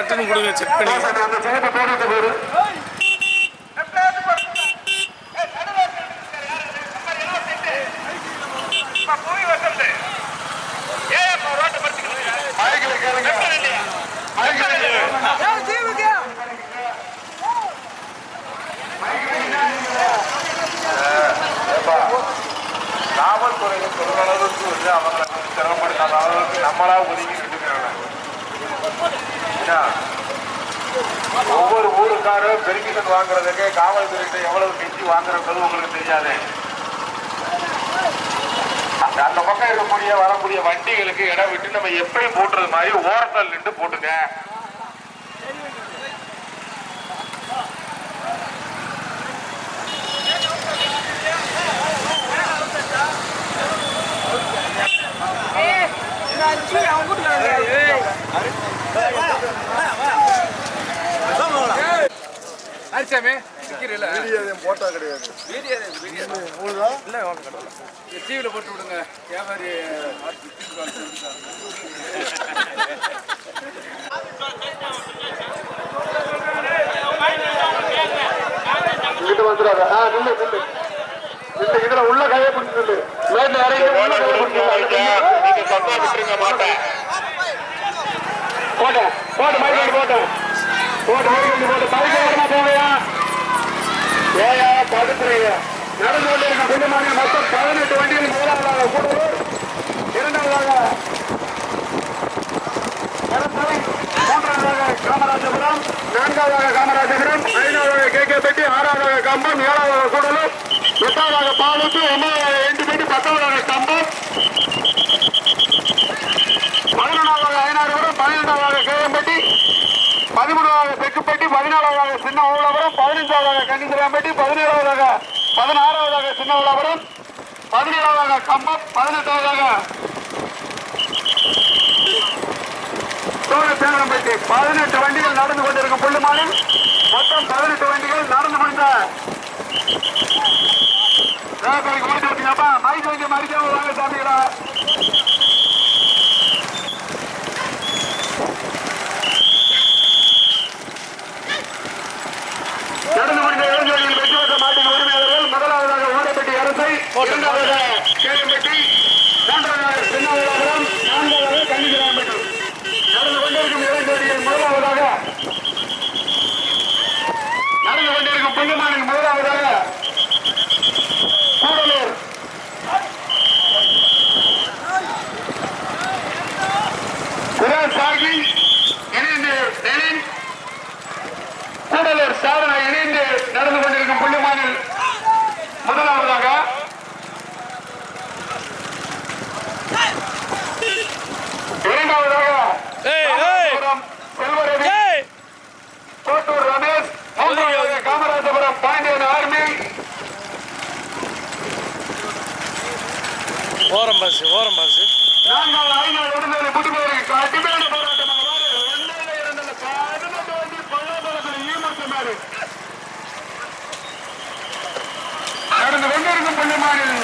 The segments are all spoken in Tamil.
சட்டுன்னு கொடுங்க செக் பண்ணி. காவல்துறையை சொல்றளவுக்கு வந்து அவங்களை சிரமப்படுத்தாத அளவுக்கு நம்மளா ஒதுங்கிட்டு இருக்கிறாங்க. ஒவ்வொரு ஊருக்காரும் பெர்மிஷன் வாங்குறதுக்கு காவல்துறையிட்ட எவ்வளவு கெஞ்சி வாங்குறது உங்களுக்கு தெரியாது. அந்த பக்கம் இருக்கக்கூடிய வரக்கூடிய வண்டிகளுக்கு இடம் விட்டு நம்ம எப்படி போட்டுறது மாதிரி ஓரத்தில் நின்று போட்டுங்க. போட்டா கிடையாது. டிவியில போட்டு விடுங்க. வியாபாரி இதுல உள்ள கையை பிடிச்சிட்டு மாட்டேன் போட்டேன் போட்டு மைக் போட்டேன் போட்டு போட்டு பைக் போவையா ஏயா படுத்துறீங்க. நடந்து கொண்டிருக்க புண்ணியமான மொத்தம் 18 வண்டிகள். முதலாவதாக கூடலூர், இரண்டாவதாக மூன்றாவதாக காமராஜபுரம், நான்காவதாக காமராஜபுரம், ஐந்தாவதாக கேகேபட்டி, ஆறாவதாக கம்பம், ஏழாவதாக கூடலூர், எட்டாவதாக பாலூத்து, ஒன்பதாவது எண்டுபட்டி, 10வதாக கம்பம், 11வதாக ஐநாறுபுரம், 12வதாக கேஎம்பட்டி, 13வதாக தெக்குப்பட்டி, 14வதாக சின்ன ஊழபுரம், 15வதாக கன்னிசிராம்பட்டி, 16வதாக சின்ன ஊழபுரம், 17வதாக கம்பம், 18வதாக சோழப்பேரம்பட்டி. 18 வண்டிகள் நடந்து கொண்டிருக்கும் புள்ளிமானில் மொத்தம் 18 வண்டிகள் நடந்து முடிந்த முடிச்சு வச்சுக்கப்பா. மைக் வண்டி மறிக்காம வாங்க சாமிகளா. நடந்து முடிந்த இளைஞர்கள் வெற்றி பெற்ற மாட்டின் உரிமையாளர்கள் முதலாவதாக ஓடப்பட்டி அரசை, இரண்டாவதாக கேஎம்பட்டி, மூன்றாவதாக சின்னவளாபுரம், நான்காவதாக கன்னிசிராம்பட்டி. நடந்து கொண்டிருக்கும் இளைஞர்கள் முதலாவதாக நடந்து கொண்டிருக்கும் புண்ணியமானின் முதலாவதாக கூடலூர் சாகி இணைந்து கூடலூர் சாதனை இணைந்து நடந்து கொண்டிருக்கும் புள்ளிமானில் முதலாவதாக இரண்டாவதாக செல்வரவி, கோட்டூர் ரமேஷ், மூன்றாவதாக காமராஜபுரம் பாண்டியன் ஆர்மி. ஓரம் பாசு நான்காவது ஐநாள் விடுதலை புதுமையை கடுமையான போராட்டமாக 18 வண்டி பள்ளத்தில் ஈமத்து மேடு நடந்து கொண்டிருக்கும் புள்ளிமானில்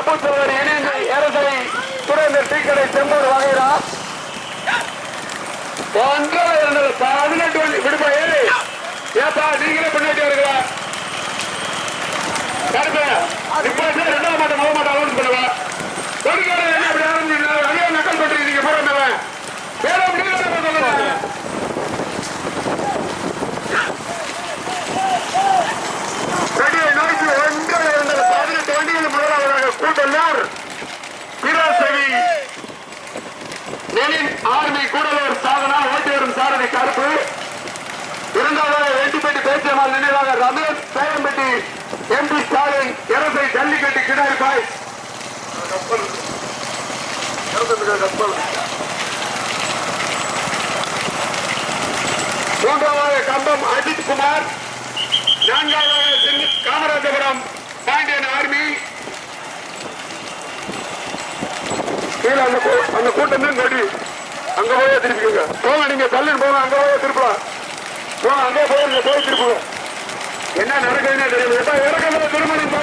அப்புத்தவர் இணைந்து ஏரசை துறைந்த டீக்கடை செம்பூர் வகைரா 18 விடுப்பா ஏறு ஏப்பா நீங்களே பின்னாடி வருகிறா ரெண்டாவது மாட்டம் முதல் மாட்டம் அலௌன்ஸ் பண்ணுவா கொடுக்காத என்ன அப்படி ஆரம்பிச்சு அதே நக்கல் பண்றீங்க போறவன் வேற நோக்கி 18 வண்டிகள் முதலாவதாக கூட்டல்லார் பிராசவி லெனின் ஆர்மி கூடலூர் சாதனா ஓட்டி வரும் சாரதி கருப்பு இரண்டாவதாக வெட்டிப்பட்டி பேச்சியம்மாள் நினைவாக ரமேஷ் சேகம்பட்டி எம்பி ஸ்டாலின் இரசை ஜல்லிக்கட்டு கிடாரி பாய் மூன்றாவது கம்பம் அஜித் குமார் நான்காவது காமராஜபுரம் பாண்டியன் ஆர்மி கீழே அந்த கூட்டம் தான் கொடி அங்க போய் திருப்பிக்கோங்க போங்க நீங்க தள்ளின்னு போங்க அங்க போய் திருப்பலாம் போங்க அங்கே போய் திருப்புங்க என்ன நடக்குதுன்னு தெரியும் எப்ப இறக்கத்துல திருமணம்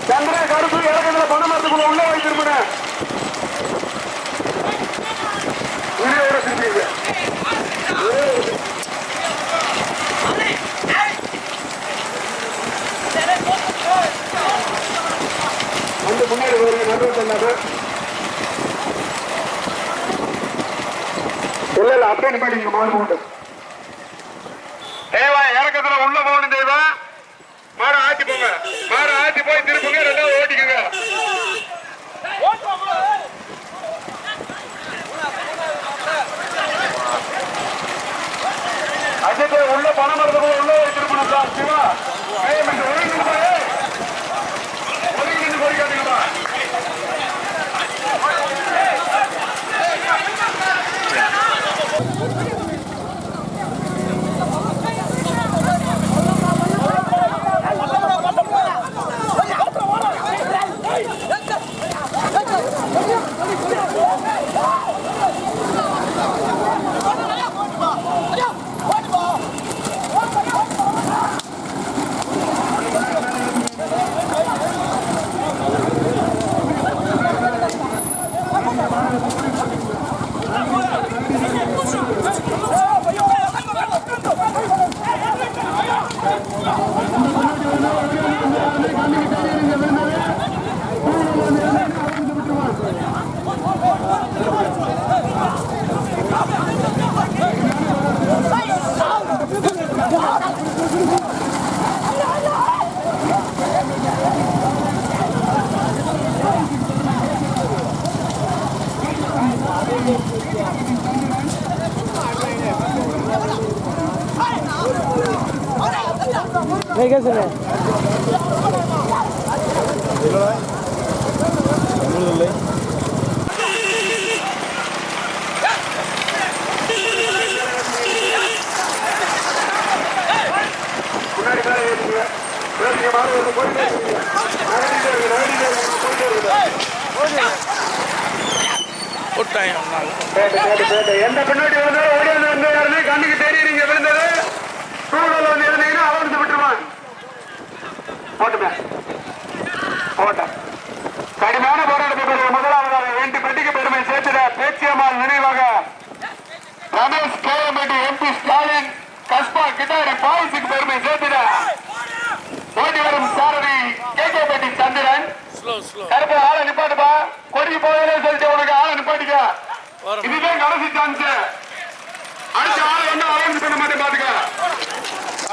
சந்திரா கருப்பு இறக்கத்துல பணம் வரதுக்குள்ள உள்ள போய் திரும்பின உயிரோட திருப்பிங்க அந்த முன்னாடி வருங்க நடுவு சொன்னாரு இல்ல அப்படியே நிப்பாடி நீங்க மாடு போட்டு தேவா இறக்கத்துல உள்ள போகணும் தேவா மாட ஆத்தி போங்க மாட ஆத்தி போய் திருப்புங்க ரெண்டாவது ஓட்டிக்குங்க அஜித் உள்ள பணம் வரது போல உள்ள திருப்பணும் சார் சிவா ஒதுங்கி நின்று போய்க்காதீங்கப்பா कैसे எந்த பின்னாடி வந்தாலும் ஓடி வந்து கண்ணுக்கு தெரியும் நீங்க விழுந்தது சூழல் வந்து இருந்தீங்கன்னா அவர்ந்து விட்டுருவான் போட்டேன் கடுமையான போராட்டத்தை முதலாவதாக வேண்டி பெட்டிக்கு பெருமை சேர்த்திட பேச்சியம்மாள் நினைவாக ரமேஷ் கேஎம்பட்டி எம்பி ஸ்டாலின் கஸ்பா கிட்டாரி பாய்ஸுக்கு பெருமை சேர்த்திட ஓட்டி வரும் சாரதி கேகேபட்டி சந்திரன் கருப்பு ஆளை நிப்பாட்டுப்பா கொடி போயிலே சொல்லிட்டு உனக்கு ஆளை நிப்பாட்டிக்க இதுதான் கடைசி சான்ஸ் அடுத்த ஆளை வந்து அலௌன்ஸ் பண்ண மாட்டேன் பாத்துக்க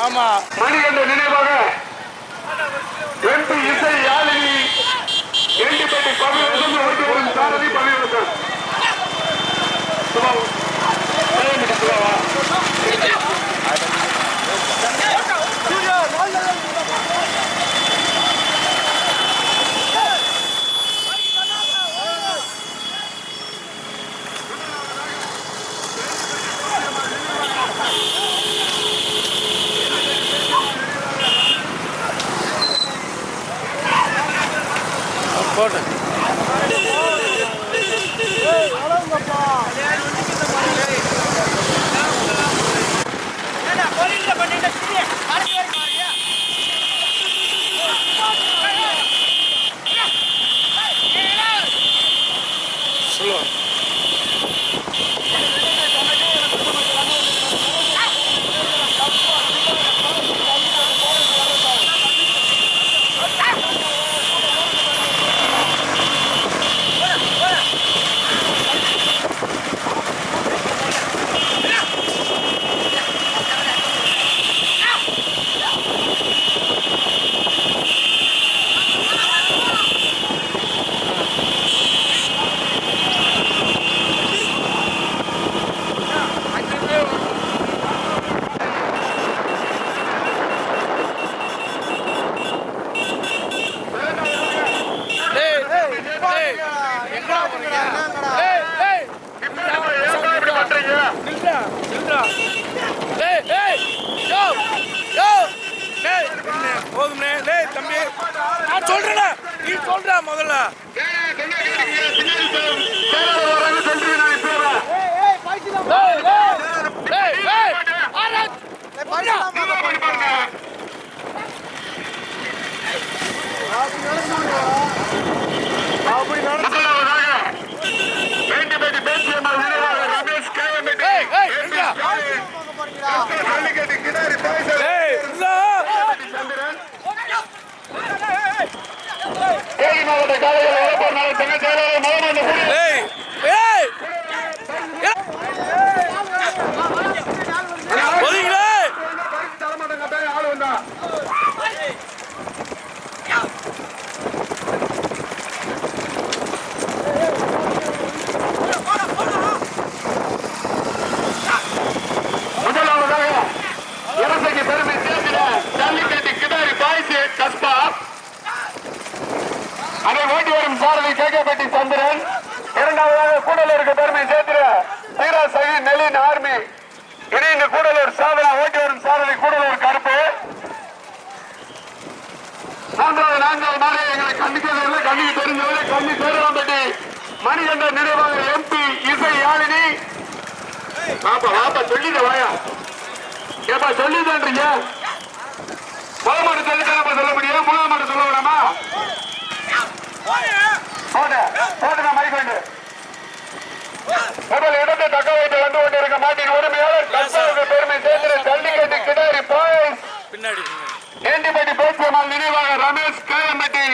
ஆமா மணிகண்ட நினைவாக எம்பி இசை யாழினி எண்டிப்பட்டி பவிவசம் ஓட்டி வரும் சாரதி பவிவசம் போட்டு சொல்லுவாங்க. போதும்னே தம்பி, நான் சொல்றேன், நீ சொல்ற முதல்ல. அதை ஓட்டி வரும் சாரதி கேகப்பட்டி சந்திரன். இரண்டாவதாக கூடலூருக்கு பெருமை சேர்த்திட வீராசகி நெலின் ஆர்மி. இணைந்து கூடலூர் சாதனா ஓட்டி வரும் சாரதி கூடலூர் கருப்பு. மூன்றாவது நான்காவது நாளே எங்களை கண்டிக்கவில்லை, கண்ணிக்கு தெரிஞ்சவரை கண்ணி பேரலாம்பட்டி மணிகண்டன் நினைவாக எம்பி இசை யாழினி. பாப்பா வாப்பா சொல்லிட்டு வாயா, ஏப்பா சொல்லிதான்றீங்க. முதல் மாடு சொல்லித்தான் சொல்ல முடியும், மூணாவது மாடு சொல்ல வேணாமா? முதல் இடத்தை தக்க வைத்து வந்து கொண்டிருக்க மாட்டின் உரிமையாளர் பெருமை சேர்க்கிற ஜல்லிக்கட்டு கிடாரி பாய்ஸ் ஏண்டிப்பட்டி பேச்சியம்மாள் நினைவாக ரமேஷ் கேஎம்பட்டி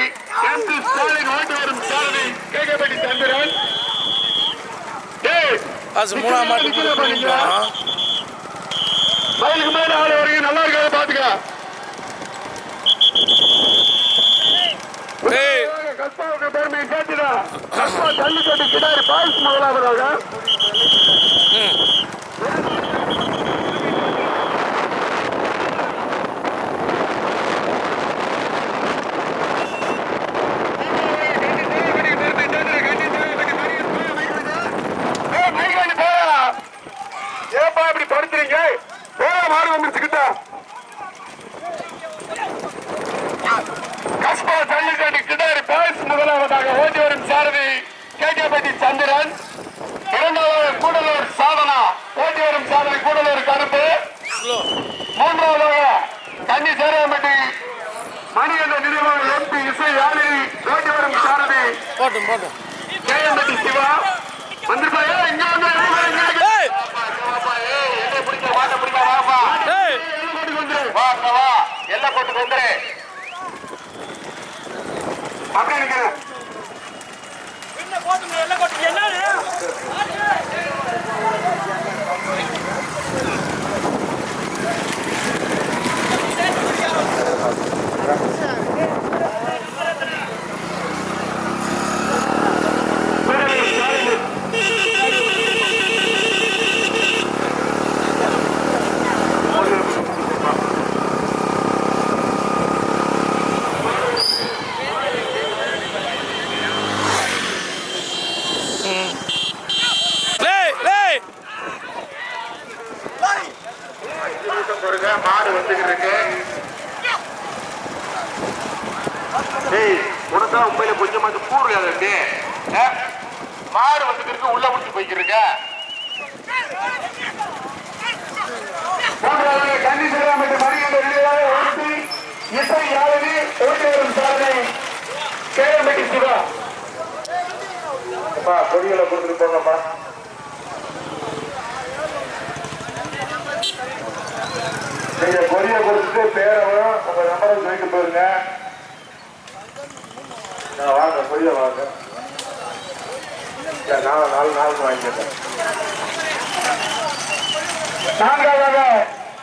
எம்பி ஸ்டாலின் ஓட்டு வரும் சாரதி கேகப்பட்டி சந்திரன். மயிலுக்கு மேல ஆள் வரைக்கும் நல்லா இருக்காது பாத்துக்க. கஸ்பாவுக்கு பெருமையை கேட்டுடா. கஸ்பா ஜல்லிக்கட்டு கிடாரி பாய்ஸ் முதலாவதாக. ஏப்பா இப்படி படுத்துறீங்க? மாடு வந்துருச்சுக்கிட்ட கஸ்பா ஜல்லிக்கட்டு கிடாரி பாய்ஸ் முதலாவதாக ஓட்டி வரும் சாரதி கேகப்பட்டி சந்திரன். இரண்டாவது கூடலூர் சாதனா ஓட்டி வரும் சாரதி கூடலூர் கருப்பு. மூன்றாவதாக கன்னி சேரம்பட்டி மணிகண்டன் நினைவாக எம்பி இசை யாழினி ஓட்டி வரும் சாரதி கேஎம்பட்டி சிவா. வந்திருப்பாங்க இங்க வந்து எல்லை போட்டு வந்துரு அப்படி நிக்கிறேன். மாடு வந்துகிட்டு இருக்கு. உனக்கா உண்மையில கொஞ்சமாச்சு கூறுகாது. மாடு வந்துட்டு இருக்கு, உள்ள முடிச்சு போய்க்கு இருக்க. கன்னிசேராமட்டு மணிகண்டன் இசை யாழினி ஓட்டி வரும் சாரதி கேஎம்பட்டி சிவா. கொடிகளை கொடுத்துட்டு போங்கப்பா. நீங்க கொடியை கொடுத்துட்டு பேரவும் உங்க நம்பரை சொல்லிட்டு போயிருங்க. வாங்க கொடியை வாங்க. நாளுக்கு வாங்கிட்டேன். நான்காவதாக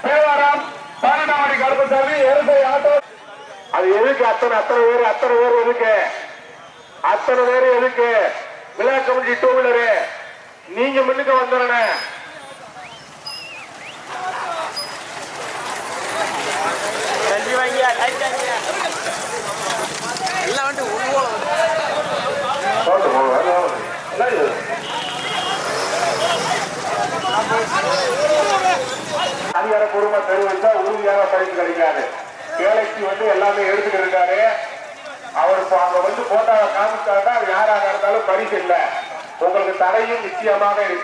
தேவாரம் 12ஆம் அடி கருப்பசாமி எருசை ஆட்டோ. அது எதுக்கு அத்தனை பேர் எதுக்கு? அத்தனை பேர் எதுக்கு? விழா கமிட்டி 2 வீலரு நீங்க முன்னுக்கு வந்துடுறேன். அதிகாரப்பூர்வமா தெரிவித்தா உறுதியாக பரிசு கிடைக்காது. கேலக்சி எல்லாமே எடுத்துக்கிட்டு இருக்காரு. அவருக்கு அங்க போட்டோவை காமிச்சாருன்னா யாராக இருந்தாலும் பரிசு இல்லை. உங்களுக்கு தடையும் நிச்சயமாக இருக்கு.